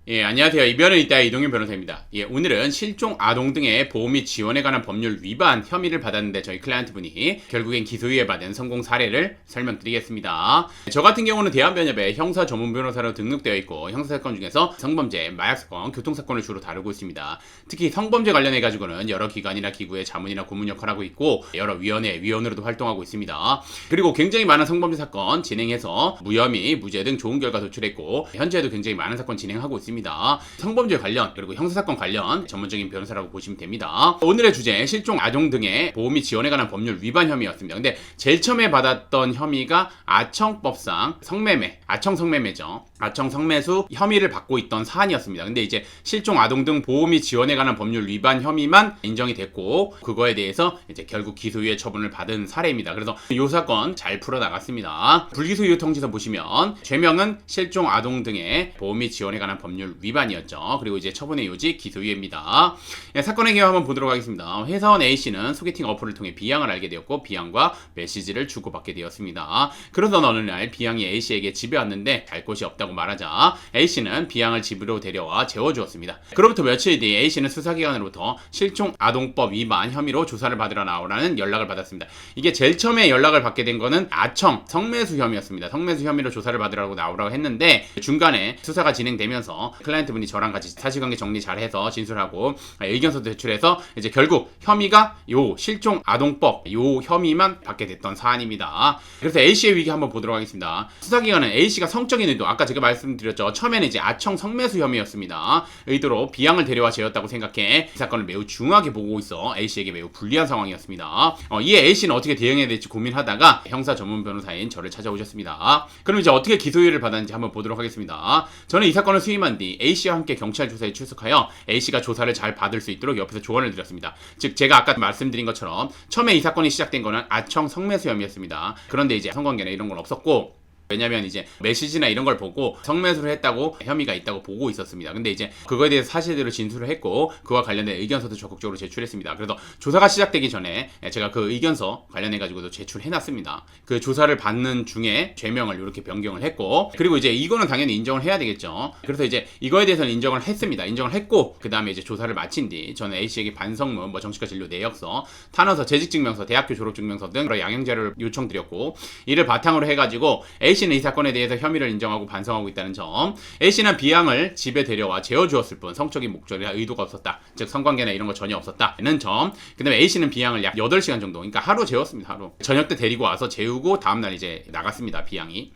예, 안녕하세요. 이별은 이따의 이동현 변호사입니다. 예, 오늘은 실종 아동 등의 보호 및 지원에 관한 법률 위반 혐의를 받았는데 저희 클라이언트 분이 결국엔 기소유예 받은 성공 사례를 설명드리겠습니다. 저 같은 경우는 대한변협에 형사 전문 변호사로 등록되어 있고 형사사건 중에서 성범죄, 마약사건, 교통사건을 주로 다루고 있습니다. 특히 성범죄 관련해 가지고는 여러 기관이나 기구의 자문이나 고문 역할을 하고 있고 여러 위원으로도 활동하고 있습니다. 그리고 굉장히 많은 성범죄 사건 진행해서 무혐의, 무죄 등 좋은 결과 도출했고 현재도 굉장히 많은 사건 진행하고 있습니다. 성범죄 관련 그리고 형사사건 관련 전문적인 변호사라고 보시면 됩니다. 오늘의 주제 실종 아동 등의 보호 및 지원에 관한 법률 위반 혐의였습니다. 근데 제일 처음에 받았던 혐의가 아청법상 성매매, 아청성매매죠. 아청성매수 혐의를 받고 있던 사안이었습니다. 근데 이제 실종 아동 등 보호 및 지원에 관한 법률 위반 혐의만 인정이 됐고 그거에 대해서 이제 결국 기소유예 처분을 받은 사례입니다. 그래서 이 사건 잘 풀어나갔습니다. 불기소유예 통지서 보시면 죄명은 실종 아동 등의 보호 및 지원에 관한 법률 위반이었죠. 그리고 이제 처분의 요지 기소유예입니다. 예, 사건의 개요 한번 보도록 하겠습니다. 회사원 A씨는 소개팅 어플을 통해 B양을 알게 되었고 B양과 메시지를 주고받게 되었습니다. 그러던 어느 날 B양이 A씨에게 집에 왔는데 갈 곳이 없다고 말하자 A씨는 B양을 집으로 데려와 재워주었습니다. 그로부터 며칠 뒤 A씨는 수사기관으로부터 실종 아동법 위반 혐의로 조사를 받으러 나오라는 연락을 받았습니다. 이게 제일 처음에 연락을 받게 된 거는 아청 성매수 혐의였습니다. 성매수 혐의로 조사를 받으라고 나오라고 했는데 중간에 수사가 진행되면서 클라이언트 분이 저랑 같이 사실관계 정리 잘해서 진술하고 의견서도 제출해서 이제 결국 혐의가 요 실종 아동법 요 혐의만 받게 됐던 사안입니다. 그래서 A씨의 위기 한번 보도록 하겠습니다. 수사기관은 A씨가 성적인 의도, 아까 제가 말씀드렸죠. 처음에는 이제 아청 성매수 혐의였습니다. 의도로 B양을 데려와 재웠다고 생각해 이 사건을 매우 중하게 보고 있어 A씨에게 매우 불리한 상황이었습니다. 이에 A씨는 어떻게 대응해야 될지 고민하다가 형사 전문 변호사인 저를 찾아오셨습니다. 그럼 이제 어떻게 기소유예를 받았는지 한번 보도록 하겠습니다. 저는 이 사건을 수임한 뒤 A씨와 함께 경찰 조사에 출석하여 A씨가 조사를 잘 받을 수 있도록 옆에서 조언을 드렸습니다. 즉 제가 아까 말씀드린 것처럼 처음에 이 사건이 시작된 거는 아청 성매수 혐의였습니다. 그런데 이제 성관계나 이런 건 없었고 왜냐면 이제 메시지나 이런 걸 보고 성매수를 했다고 혐의가 있다고 보고 있었습니다. 근데 이제 그거에 대해서 사실대로 진술을 했고 그와 관련된 의견서도 적극적으로 제출했습니다. 그래서 조사가 시작되기 전에 제가 그 의견서 관련해 가지고도 제출해놨습니다. 그 조사를 받는 중에 죄명을 이렇게 변경을 했고 그리고 이제 이거는 당연히 인정을 해야 되겠죠. 그래서 이제 이거에 대해서는 인정을 했습니다. 인정을 했고 그 다음에 이제 조사를 마친 뒤 저는 A씨에게 반성문, 정신과 진료 내역서, 탄원서, 재직증명서, 대학교 졸업증명서 등 여러 양형자료를 요청드렸고 이를 바탕으로 해가지고 A씨는 이 사건에 대해서 혐의를 인정하고 반성하고 있다는 점, A씨는 B양을 집에 데려와 재워주었을 뿐 성적인 목적이나 의도가 없었다. 즉 성관계나 이런 거 전혀 없었다는 점. 그 다음에 A씨는 B양을 약 8시간 정도, 그러니까 하루 재웠습니다. 하루. 저녁 때 데리고 와서 재우고 다음날 이제 나갔습니다. B양이.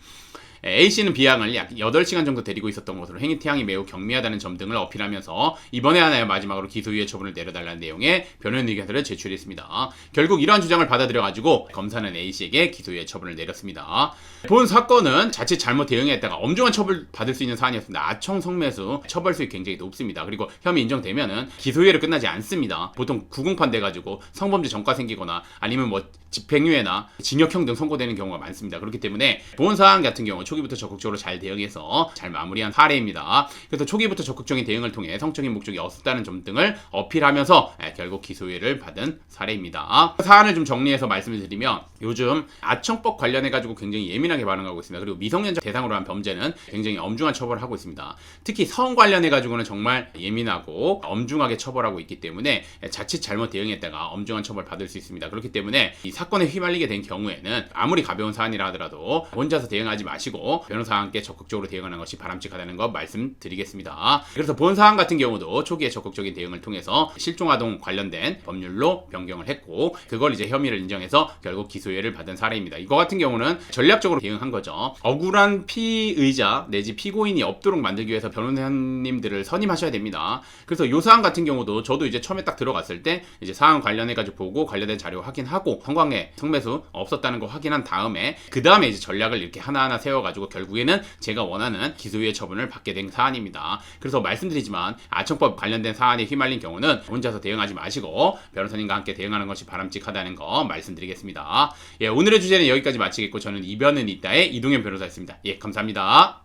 A씨는 B양을 약 8시간 정도 데리고 있었던 것으로 행위 태양이 매우 경미하다는 점 등을 어필하면서 이번에 하나의 마지막으로 기소유예 처분을 내려달라는 내용의 변호인 의견서를 제출했습니다. 결국 이러한 주장을 받아들여가지고 검사는 A씨에게 기소유예 처분을 내렸습니다. 본 사건은 자칫 잘못 대응했다가 엄중한 처벌 받을 수 있는 사안이었습니다. 아청 성매수 처벌 수익 굉장히 높습니다. 그리고 혐의 인정되면은 기소유예로 끝나지 않습니다. 보통 구공판 돼가지고 성범죄 전과 생기거나 아니면 집행유예나 징역형 등 선고되는 경우가 많습니다. 그렇기 때문에 본 사안 같은 경우 초기부터 적극적으로 잘 대응해서 잘 마무리한 사례입니다. 그래서 초기부터 적극적인 대응을 통해 성적인 목적이 없었다는 점 등을 어필하면서 결국 기소유예를 받은 사례입니다. 사안을 좀 정리해서 말씀을 드리면 요즘 아청법 관련해가지고 굉장히 예민하게 반응하고 있습니다. 그리고 미성년자 대상으로 한 범죄는 굉장히 엄중한 처벌을 하고 있습니다. 특히 성 관련해가지고는 정말 예민하고 엄중하게 처벌하고 있기 때문에 자칫 잘못 대응했다가 엄중한 처벌 받을 수 있습니다. 그렇기 때문에 이 사건에 휘말리게 된 경우에는 아무리 가벼운 사안이라 하더라도 혼자서 대응하지 마시고 변호사와 함께 적극적으로 대응하는 것이 바람직하다는 거 말씀드리겠습니다. 그래서 본 사안 같은 경우도 초기에 적극적인 대응을 통해서 실종아동 관련된 법률로 변경을 했고 그걸 이제 혐의를 인정해서 결국 기소유예를 받은 사례입니다. 이거 같은 경우는 전략적으로 대응한 거죠. 억울한 피의자 내지 피고인이 없도록 만들기 위해서 변호사님들을 선임하셔야 됩니다. 그래서 이 사안 같은 경우도 저도 이제 처음에 딱 들어갔을 때 이제 사안 관련해가지고 보고 관련된 자료 확인하고 성관계, 성매수 없었다는 거 확인한 다음에 그 다음에 이제 전략을 이렇게 하나하나 세워가지고 결국에는 제가 원하는 기소유예 처분을 받게 된 사안입니다. 그래서 말씀드리지만 아청법 관련된 사안에 휘말린 경우는 혼자서 대응하지 마시고 변호사님과 함께 대응하는 것이 바람직하다는 거 말씀드리겠습니다. 예, 오늘의 주제는 여기까지 마치겠고 저는 이변은 이따의 이동현 변호사였습니다. 예, 감사합니다.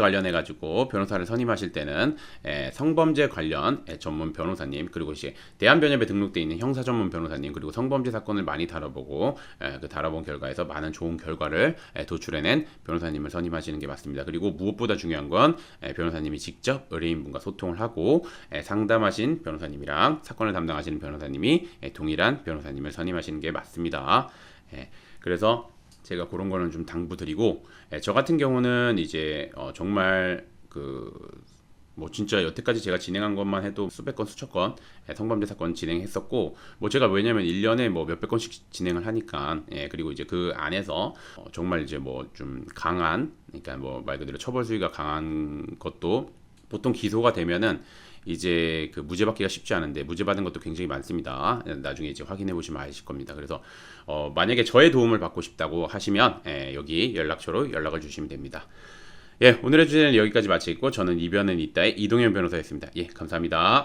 관련해 가지고 변호사를 선임하실 때는 성범죄 관련 전문 변호사님, 그리고 이제 대한변협에 등록돼 있는 형사 전문 변호사님, 그리고 성범죄 사건을 많이 다뤄보고 그 다뤄본 결과에서 많은 좋은 결과를 도출해낸 변호사님을 선임하시는 게 맞습니다. 그리고 무엇보다 중요한 건 변호사님이 직접 의뢰인분과 소통을 하고 상담하신 변호사님이랑 사건을 담당하시는 변호사님이 동일한 변호사님을 선임하시는 게 맞습니다. 그래서 제가 그런 거는 좀 당부드리고, 저 같은 경우는 이제 정말 뭐 진짜 여태까지 제가 진행한 것만 해도 수백 건 수천 건 성범죄 사건 진행했었고, 뭐 제가 왜냐면 1년에 뭐 몇백 건씩 진행을 하니까, 그리고 이제 그 안에서 정말 이제 뭐 좀 강한, 그러니까 뭐 말 그대로 처벌 수위가 강한 것도 보통 기소가 되면은 이제 그 무죄 받기가 쉽지 않은데, 무죄 받은 것도 굉장히 많습니다. 나중에 이제 확인해 보시면 아실 겁니다. 그래서 만약에 저의 도움을 받고 싶다고 하시면 여기 연락처로 연락을 주시면 됩니다. 오늘의 주제는 여기까지 마치겠고, 저는 이변은 있다의 이동현 변호사였습니다. 감사합니다.